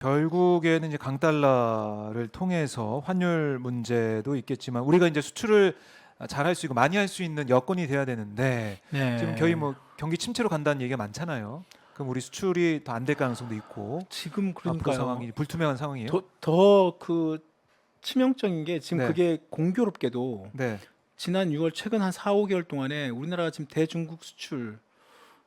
결국에는 이제 강달러를 통해서 환율 문제도 있겠지만 우리가 이제 수출을 잘할 수 있고 많이 할 수 있는 여건이 돼야 되는데 지금 거의 네. 뭐 경기 침체로 간다는 얘기가 많잖아요. 그럼 우리 수출이 더 안 될 가능성도 있고 지금 앞으로 그러니까요. 상황이 불투명한 상황이에요. 더 그 치명적인 게 지금 네, 그게 공교롭게도 네, 지난 6월 최근 한 4, 5개월 동안에 우리나라가 지금 대중국 수출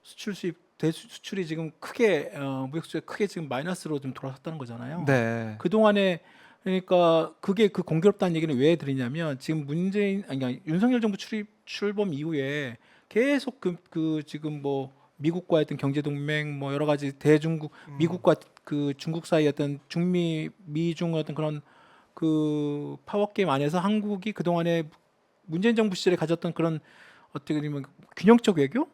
수입 대수출이 지금 크게 무역 수지가 크게 지금 마이너스로 좀 돌아섰다는 거잖아요. 네, 그동안에 그러니까 그게 그 공교롭다는 얘기는 왜 드리냐면 지금 문재인 아니 그러니까 윤석열 정부 출범 이후에 계속 그 지금 뭐 미국과 어떤 경제 동맹 뭐 여러 가지 대중국 미국과 그 중국 사이 어떤 중미 미중 어떤 그런 그 파워 게임 안에서 한국이 그동안에 문재인 정부 시절에 가졌던 그런 어떻게 보면 균형적 외교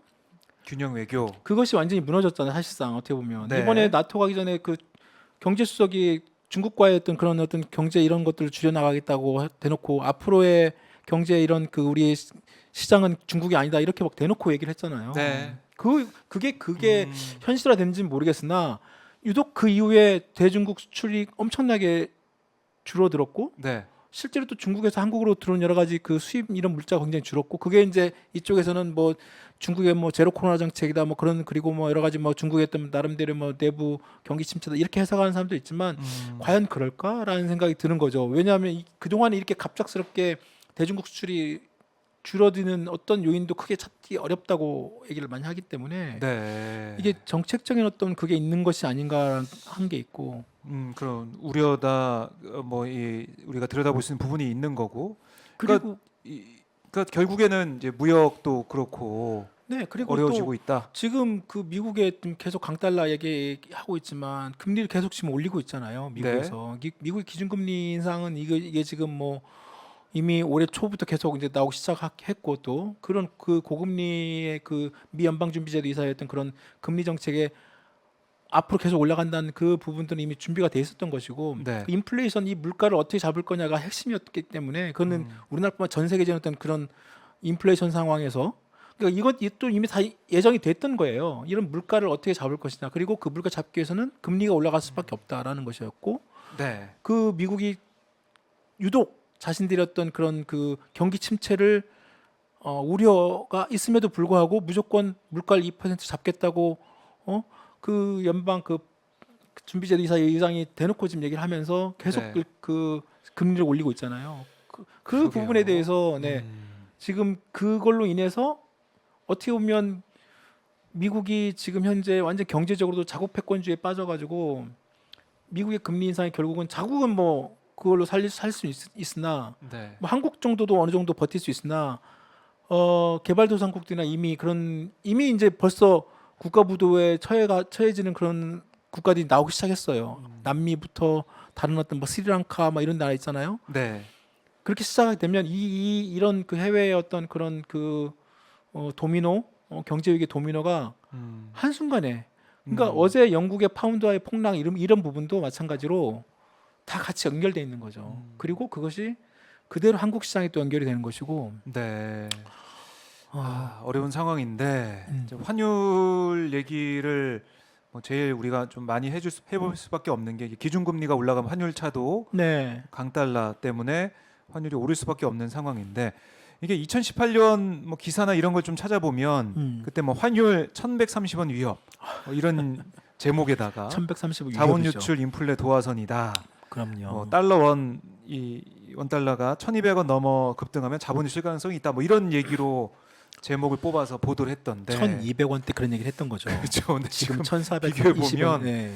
균형 외교. 그것이 완전히 무너졌잖아요. 사실상 어떻게 보면 이번에 네, 나토 가기 전에 그 경제 수석이 중국과의 어떤 그런 어떤 경제 이런 것들을 줄여나가겠다고 대놓고 앞으로의 경제 이런 그 우리 시장은 중국이 아니다 이렇게 막 대놓고 얘기를 했잖아요. 네, 그게 음, 현실화됐는지는 모르겠으나 유독 그 이후에 대중국 수출이 엄청나게 줄어들었고 네, 실제로 또 중국에서 한국으로 들어온 여러 가지 그 수입 이런 물자가 굉장히 줄었고 그게 이제 이쪽에서는 뭐 중국의 뭐 제로 코로나 정책이다 뭐 그런 그리고 뭐 여러 가지 뭐 중국의 어떤 나름대로 뭐 내부 경기 침체다 이렇게 해석하는 사람도 있지만 과연 그럴까라는 생각이 드는 거죠. 왜냐하면 그동안에 이렇게 갑작스럽게 대중국 수출이 줄어드는 어떤 요인도 크게 찾기 어렵다고 얘기를 많이 하기 때문에 네. 이게 정책적인 어떤 그게 있는 것이 아닌가 한 게 있고 그런 우려다 뭐이 우리가 들여다볼 수 있는 부분이 있는 거고. 그러니까 그리고 그러니까 결국에는 이제 무역도 그렇고 네 그리고 또 어려워지고 있다. 지금 그 미국에 좀 계속 강달러 얘기하고 있지만 금리를 계속 지금 올리고 있잖아요. 네, 미국에서 미국의 기준금리 인상은 이게 지금 뭐 이미 올해 초부터 계속 이제 나오기 시작했고 또 그런 그 고금리의 그 미 연방준비제도 이사였던 그런 금리 정책에 앞으로 계속 올라간다는 그 부분들은 이미 준비가 돼 있었던 것이고 네, 그 인플레이션 이 물가를 어떻게 잡을 거냐가 핵심이었기 때문에 그거는 음, 우리나라뿐만 전 세계적인 어떤 그런 인플레이션 상황에서 그러니까 이것도 이미 다 예정이 됐던 거예요. 이런 물가를 어떻게 잡을 것이냐. 그리고 그 물가 잡기 위해서는 금리가 올라갈 수밖에 없다라는 것이었고 네, 그 미국이 유독 자신들이 어떤 그런 그 경기 침체를 우려가 있음에도 불구하고 무조건 물가를 2% 잡겠다고 그 연방 그 준비제도 이사 의장이 대놓고 지금 얘기를 하면서 계속 네, 그 금리를 올리고 있잖아요. 그 부분에 그러게요. 대해서 네, 지금 그걸로 인해서 어떻게 보면 미국이 지금 현재 완전 경제적으로도 자국 패권주의에 빠져가지고 미국의 금리 인상이 결국은 자국은 뭐 그걸로 살 수 있으나 네, 뭐 한국 정도도 어느 정도 버틸 수 있으나 개발도상국들이나 이미 이제 벌써 국가부도에 처해지는 그런 국가들이 나오기 시작했어요. 남미부터 다른 어떤 뭐 스리랑카 막 이런 나라 있잖아요. 네, 그렇게 시작하게 되면 이런 그 해외의 어떤 그런 그 도미노 경제 위기 도미노가 음, 한순간에 그러니까 음, 어제 영국의 파운드와의 폭락 이런 부분도 마찬가지로 다 같이 연결돼 있는 거죠. 그리고 그것이 그대로 한국 시장에 또 연결이 되는 것이고 네. 어, 어려운 상황인데 음, 이제 환율 얘기를 뭐 제일 우리가 좀 많이 해볼 수밖에 없는 게 이게 기준금리가 올라가면 환율 차도 네, 강달러 때문에 환율이 오를 수밖에 없는 상황인데 이게 2018년 뭐 기사나 이런 걸 좀 찾아보면 음, 그때 뭐 환율 1130원 위협 뭐 이런 제목에다가 1135 자본 유협이죠. 유출 인플레 도화선이다. 뭐 그럼요. 달러 원달러가 1,200원 넘어 급등하면 자본 유출 가능성이 있다. 뭐 이런 얘기로 제목을 뽑아서 보도를 했던데 1,200원대 그런 얘기를 했던 거죠. 그렇죠. 근데 지금 지금 비교해 1,420원. 보면 네,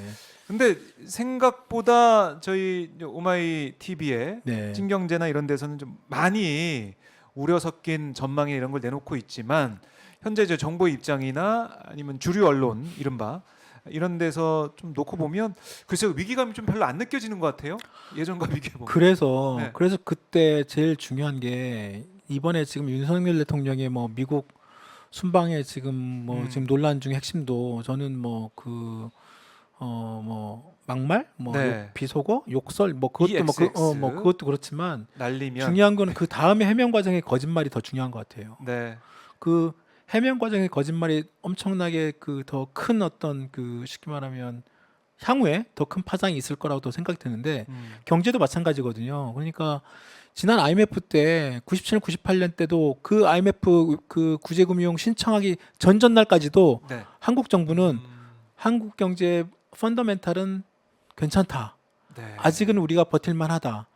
근데 생각보다 저희 오마이 TV에 네, 찐경제나 이런 데서는 좀 많이 우려 섞인 전망이나 이런 걸 내놓고 있지만 현재 저 정부 입장이나 아니면 주류 언론 이른바 이런 데서 좀 놓고 보면 글쎄요 위기감이 좀 별로 안 느껴지는 것 같아요. 예전과 비교해 보면. 그래서 네. 그때 제일 중요한 게 이번에 지금 윤석열 대통령의 뭐 미국 순방에 지금 뭐 지금 음. 논란 중에 핵심도 저는 뭐 그 뭐 막말 뭐 욕 네. 비속어 욕설 뭐 그것도 뭐 EXX 그것도 그렇지만 날리면 중요한 거는 그 다음에 해명 과정의 거짓말이 더 중요한 것 같아요. 네. 그 해명 과정의 거짓말이 엄청나게 그 더 큰 어떤 그 쉽게 말하면 향후에 더 큰 파장이 있을 거라고 생각이 드는데 음. 경제도 마찬가지거든요. 그러니까 지난 IMF 때 97년, 98년 때도 그 IMF 그 구제금융 신청하기 전날까지도 네. 한국 정부는 한국 경제 펀더멘탈은 괜찮다. 네. 아직은 우리가 버틸만하다.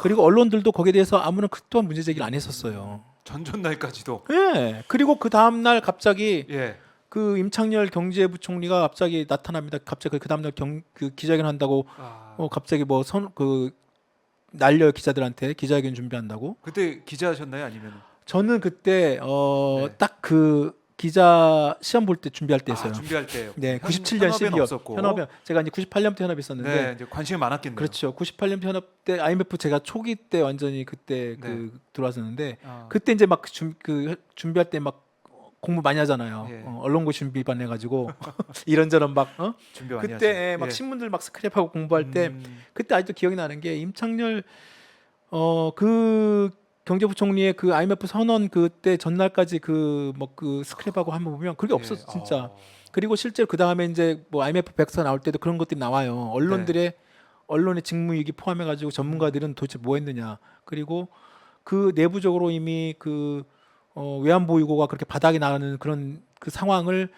그리고 언론들도 거기에 대해서 아무런 또한 문제 제기를 안 했었어요. 전날까지도. 예. 그리고 그 다음 날 갑자기 예. 그 임창열 경제부총리가 갑자기 나타납니다. 갑자기 그 다음 날 그 기자회견 한다고 아, 갑자기 뭐 날려요 기자들한테 기자회견 준비한다고. 그때 기자하셨나요, 아니면? 저는 그때 네. 딱 그 기자 시험 볼 때 준비할 때였어요. 준비할 때요. 네, 97년 현업에는 12월 없었고. 현업에 제가 이제 98년부터 현업에 있었는데 네, 이제 관심이 많았겠네요. 그렇죠. 98년 현업 때 IMF 제가 초기 때 완전히 그때 네. 들어왔었는데 아, 그때 이제 막 준비할 때 막 공부 많이 하잖아요. 예. 언론고 준비반 해가지고 이런저런 막 준비 많이 그때 하죠. 막 예. 신문들 막 스크랩하고 공부할 때 음, 그때 아직도 기억이 나는 게 임창열 그 경제부총리의 그 IMF 선언 그때 전날까지 그 스크랩하고 한번 보면 그게 예. 없었어 진짜. 그리고 실제로 그 다음에 이제 뭐 IMF 백서 나올 때도 그런 것들이 나와요. 언론의 직무유기 포함해가지고 전문가들은 도대체 뭐 했느냐. 그리고 그 내부적으로 이미 외환보유고가 그렇게 바닥이 나가는 그런 그 상황을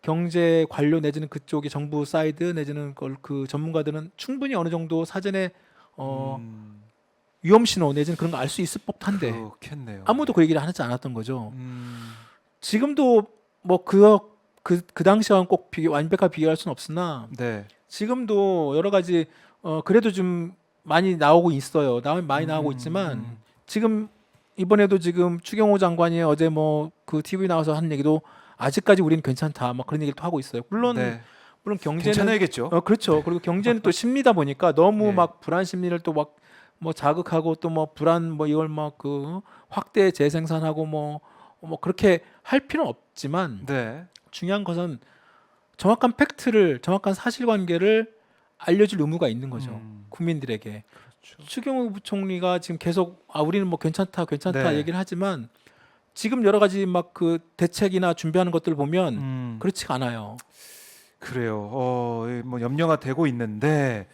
경제 관료 내지는 그쪽의 정부 사이드 내지는 그 전문가들은 충분히 어느 정도 사전에 위험 신호 내지는 그런 거 알 수 있을 법한데 그렇겠네요. 아무도 그 얘기를 하지 않았던 거죠. 음, 지금도 뭐 그 당시와는 꼭 완벽하게 비교할 수는 없으나 네. 지금도 여러 가지 그래도 좀 많이 나오고 있어요. 많이 나오고 있지만 지금 이번에도 지금 추경호 장관이 어제 뭐 그 TV 나와서 한 얘기도 아직까지 우리는 괜찮다 막 그런 얘기를 또 하고 있어요. 물론 네. 경제는 괜찮아야겠죠. 그렇죠. 그리고 경제는 또 심리다 보니까 너무 예. 막 불안 심리를 또 막 뭐 자극하고 또 뭐 불안 뭐 이걸 막 확대 재생산하고 뭐 그렇게 할 필요는 없지만 네. 중요한 것은 정확한 팩트를 정확한 사실관계를 알려줄 의무가 있는 거죠. 국민들에게. 그렇죠. 추경호 부총리가 지금 계속 우리는 뭐 괜찮다 네. 얘기를 하지만 지금 여러 가지 막 그 대책이나 준비하는 것들을 보면 그렇지가 않아요. 그래요. 뭐 염려가 되고 있는데